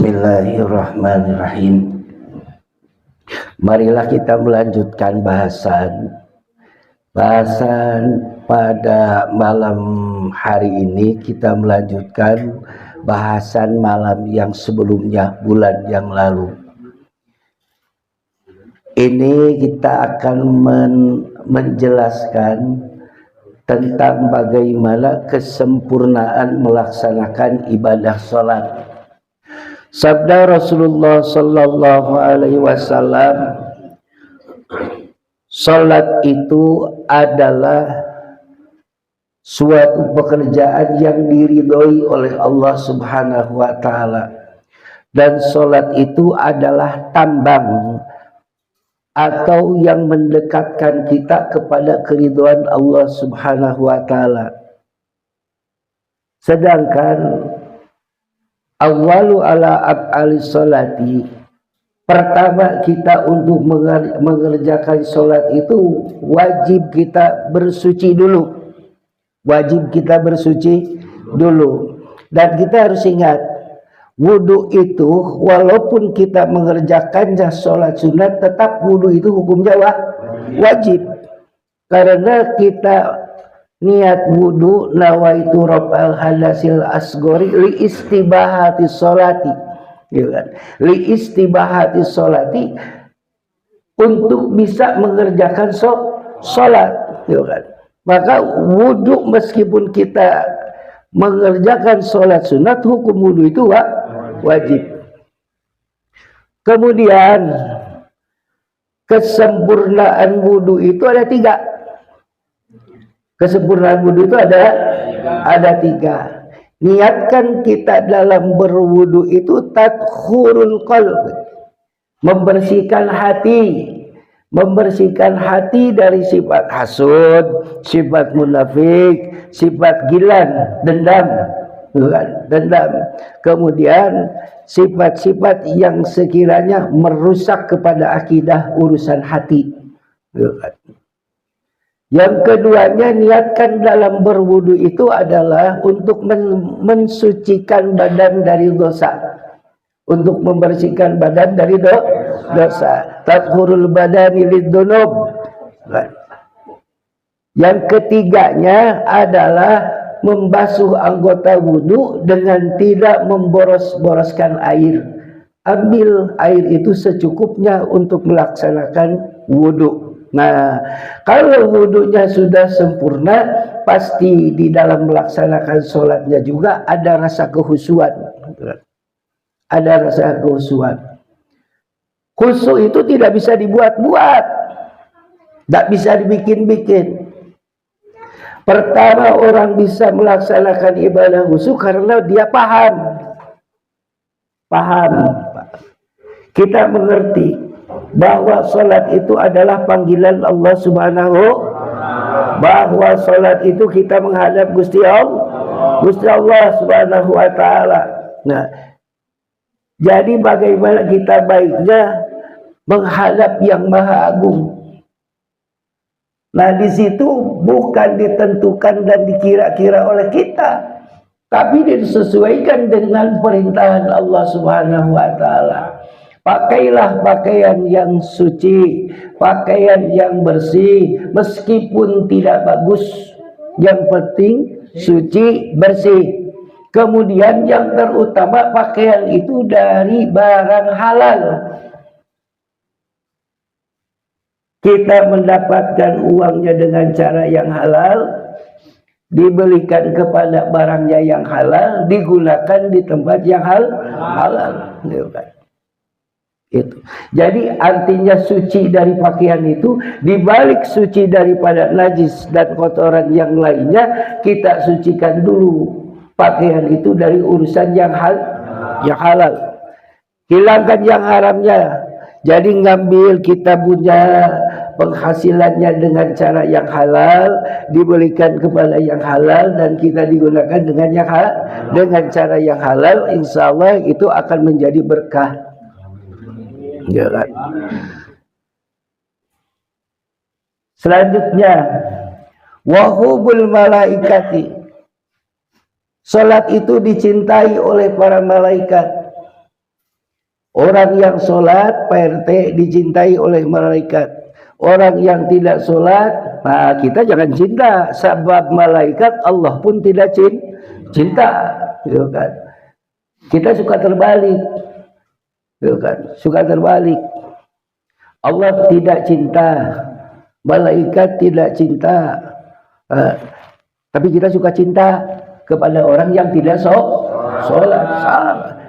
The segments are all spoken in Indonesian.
Bismillahirrahmanirrahim. Marilah kita melanjutkan bahasan pada malam hari ini. Kita melanjutkan bahasan malam yang sebelumnya, bulan yang lalu. Ini kita akan menjelaskan tentang bagaimana kesempurnaan melaksanakan ibadah sholat. Sabda Rasulullah sallallahu alaihi wasallam, salat itu adalah suatu pekerjaan yang diridhoi oleh Allah Subhanahu wa taala, dan salat itu adalah tambang atau yang mendekatkan kita kepada keridhaan Allah Subhanahu wa taala. Sedangkan awalu ala af'ali sholati, pertama kita untuk mengerjakan sholat itu wajib kita bersuci dulu. Dan kita harus ingat, wudu itu walaupun kita mengerjakannya sholat sunat, tetap wudu itu hukumnya wajib. Karena kita niat wudu nawaitu raf'al hadasil asgori li istibahati sholati, li istibahati sholati, untuk bisa mengerjakan sholat, maka wudu meskipun kita mengerjakan sholat sunat, hukum wudu itu wajib. Kemudian kesempurnaan wudu itu ada tiga. Kesempurnaan wudu itu ada tiga. Niatkan kita dalam berwudu itu tathurul qalb, membersihkan hati dari sifat hasud, sifat munafik, sifat gilan, dendam. Kemudian sifat-sifat yang sekiranya merusak kepada akidah urusan hati. Yang keduanya, niatkan dalam berwudu itu adalah untuk mensucikan badan dari dosa, untuk membersihkan badan dari dosa. Tathurul badani lidzunub. Yang ketiganya adalah membasuh anggota wudu dengan tidak memboros-boroskan air. Ambil air itu secukupnya untuk melaksanakan wudu. Nah, kalau wudunya sudah sempurna, pasti di dalam melaksanakan sholatnya juga ada rasa kehusuan. Ada rasa kehusuan. Khusyuk itu tidak bisa dibuat-buat, tidak bisa dibikin-bikin. Pertama, orang bisa melaksanakan ibadah khusyuk karena dia paham. Kita mengerti bahwa salat itu adalah panggilan Allah Subhanahu, bahwa salat itu kita menghadap Gusti Allah Subhanahu wa taala. Nah, jadi bagaimana kita baiknya menghadap yang Maha Agung. Nah, di situ bukan ditentukan dan dikira-kira oleh kita, tapi disesuaikan dengan perintahan Allah Subhanahu wa taala. Pakailah pakaian yang suci, pakaian yang bersih, meskipun tidak bagus, yang penting suci, bersih. Kemudian yang terutama, pakaian itu dari barang halal. Kita mendapatkan uangnya dengan cara yang halal, dibelikan kepada barangnya yang halal, digunakan di tempat yang halal. Itu. Jadi artinya suci dari pakaian itu, dibalik suci daripada najis dan kotoran yang lainnya, kita sucikan dulu pakaian itu dari urusan yang halal. Hilangkan yang haramnya. Jadi ngambil kita punya penghasilannya dengan cara yang halal, diberikan kepada yang halal, dan kita digunakan dengan yang halal, dengan cara yang halal, insya Allah itu akan menjadi berkah. Selanjutnya, wahubul malaikati, salat itu dicintai oleh para malaikat. Orang yang sholat Pak RT dicintai oleh malaikat. Orang yang tidak sholat, nah kita jangan cinta, sebab malaikat Allah pun tidak cinta, gitu kan. Kita suka terbalik, gitu kan. Suka terbalik. Allah tidak cinta, malaikat tidak cinta, tapi kita suka cinta kepada orang yang tidak sholat.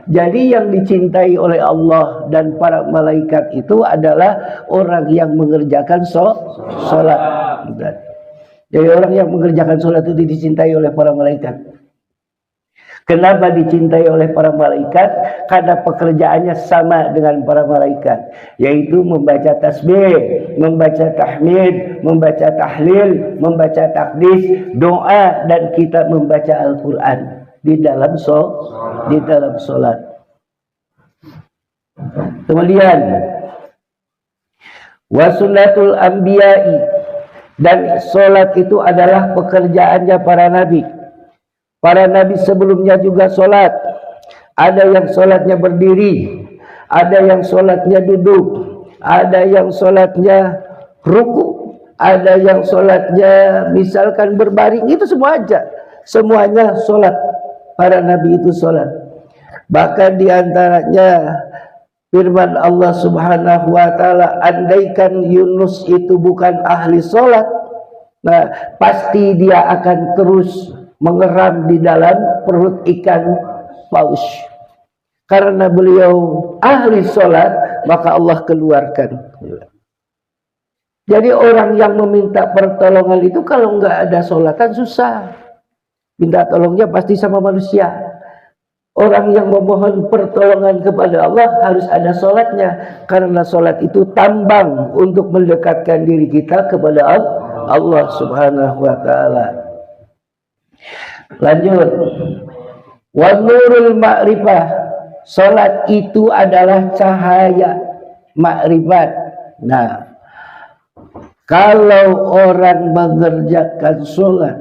Jadi yang dicintai oleh Allah dan para malaikat itu adalah orang yang mengerjakan sholat. Jadi orang yang mengerjakan sholat itu dicintai oleh para malaikat. Kenapa dicintai oleh para malaikat? Karena pekerjaannya sama dengan para malaikat, yaitu membaca tasbih, membaca tahmid, membaca tahlil, membaca takdis, doa, dan kita membaca Al-Quran di dalam sholat. Kemudian wasunatul anbiya'i, dan sholat itu adalah pekerjaannya para nabi. Para nabi sebelumnya juga sholat. Ada yang sholatnya berdiri, ada yang sholatnya duduk, ada yang sholatnya ruku, ada yang sholatnya misalkan berbaring. Itu semua aja, semuanya sholat. Para nabi itu sholat. Bahkan diantaranya firman Allah Subhanahu wa ta'ala, andaikan Yunus itu bukan ahli sholat, nah pasti dia akan terus mengeram di dalam perut ikan paus. Karena beliau ahli sholat, maka Allah keluarkan. Jadi orang yang meminta pertolongan itu kalau nggak ada sholat kan susah. Minta tolongnya pasti sama manusia. Orang yang memohon pertolongan kepada Allah harus ada sholatnya. Karena sholat itu tambang untuk mendekatkan diri kita kepada Allah Subhanahu wa ta'ala. Lanjut. Wa nurul ma'rifah, sholat itu adalah cahaya makrifat. Nah, kalau orang mengerjakan sholat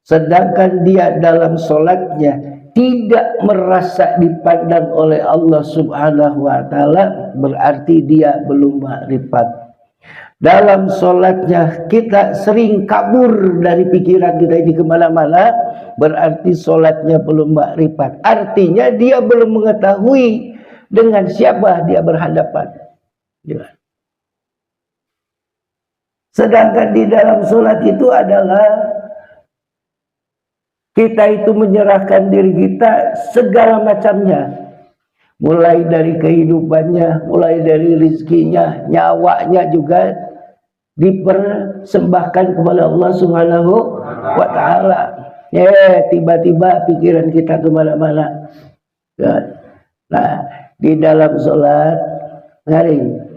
sedangkan dia dalam sholatnya tidak merasa dipandang oleh Allah Subhanahu wa ta'ala, berarti dia belum makrifat. Dalam sholatnya kita sering kabur dari pikiran kita ini kemana-mana, berarti sholatnya belum makrifat. Artinya dia belum mengetahui dengan siapa dia berhadapan. Sedangkan di dalam sholat itu adalah kita itu menyerahkan diri kita segala macamnya, mulai dari kehidupannya, mulai dari rizkinya, nyawanya juga dipersembahkan kepada Allah Subhanahu wa ta'ala. Tiba-tiba pikiran kita kemana-mana. Nah, di dalam sholat ngaring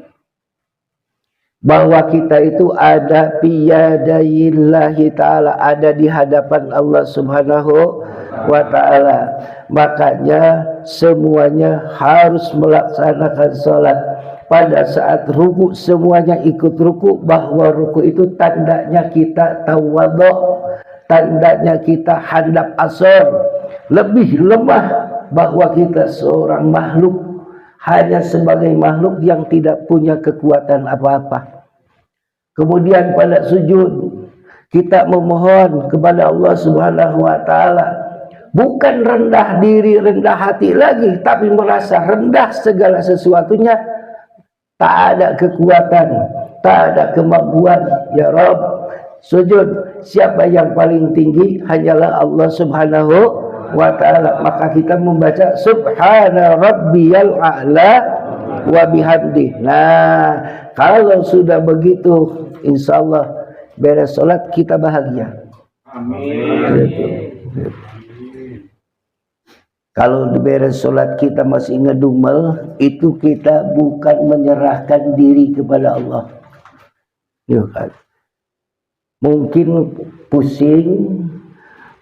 bahwa kita itu ada biyadayillahi ta'ala, ada di hadapan Allah Subhanahu wa ta'ala. Makanya semuanya harus melaksanakan sholat. Pada saat ruku semuanya ikut ruku, bahwa ruku itu tandanya kita tawadhu, tandanya kita hadap asor, lebih lemah, bahwa kita seorang makhluk, hanya sebagai makhluk yang tidak punya kekuatan apa-apa. Kemudian pada sujud kita memohon kepada Allah Subhanahu wa ta'ala, bukan rendah diri, rendah hati lagi, tapi merasa rendah segala sesuatunya, tak ada kekuatan, tak ada kemampuan. Ya Rabb, sujud siapa yang paling tinggi? Hanyalah Allah Subhanahu wa ta'ala. Maka kita membaca subhana rabbiyal a'la wa bihamdih. Nah, kalau sudah begitu, insya Allah beres sholat kita bahagia. Amin. Kalau beres sholat kita masih ngedumel, itu kita bukan menyerahkan diri kepada Allah. Mungkin pusing,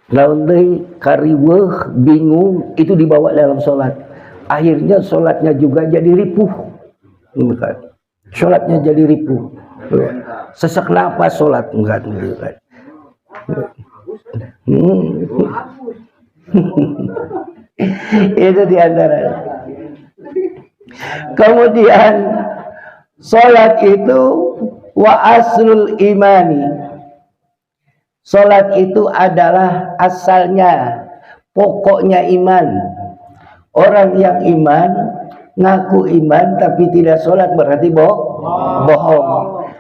laundai, kariweh, bingung, itu dibawa dalam sholat. Akhirnya sholatnya juga jadi ripuh. Sholatnya jadi ripuh. Sesak napas sholat. Itu diantara. Kemudian salat itu wa aslul imani. Salat itu adalah asalnya, pokoknya iman. Orang yang iman, ngaku iman tapi tidak sholat berarti bohong.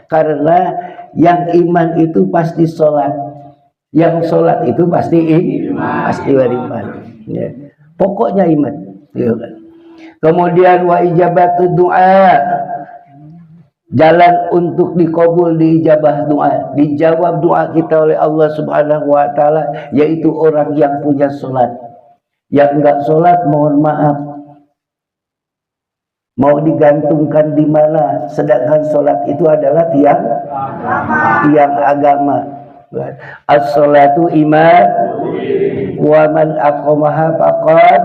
Karena yang iman itu pasti sholat, yang sholat itu pasti beriman. Ya. Pokoknya iman. Ya. Kemudian wa ijabatu doa, jalan untuk dikabul, diijabah doa, dijawab doa kita oleh Allah Subhanahu wa taala, yaitu orang yang punya sholat. Yang enggak sholat mohon maaf, mau digantungkan di mana, sedangkan sholat itu adalah tiang agama. As-sholatu iman wa man aqamaha faqad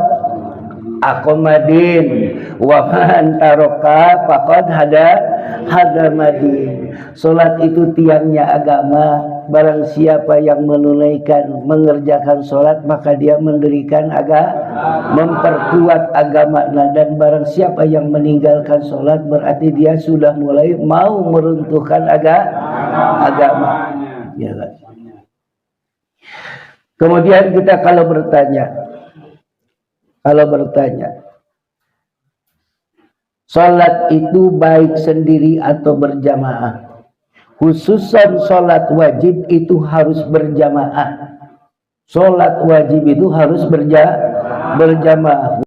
aqamadin wa man taraka faqad hadamadin. Sholat itu tiangnya agama. Barang siapa yang menunaikan, mengerjakan sholat, maka dia mendirikan memperkuat agama. Dan barang siapa yang meninggalkan sholat, berarti dia sudah mulai mau meruntuhkan agama. Ya kan? Kemudian kita kalau bertanya, sholat itu baik sendiri atau berjamaah? Khususan sholat wajib itu harus berjamaah. Sholat wajib itu harus berjamaah.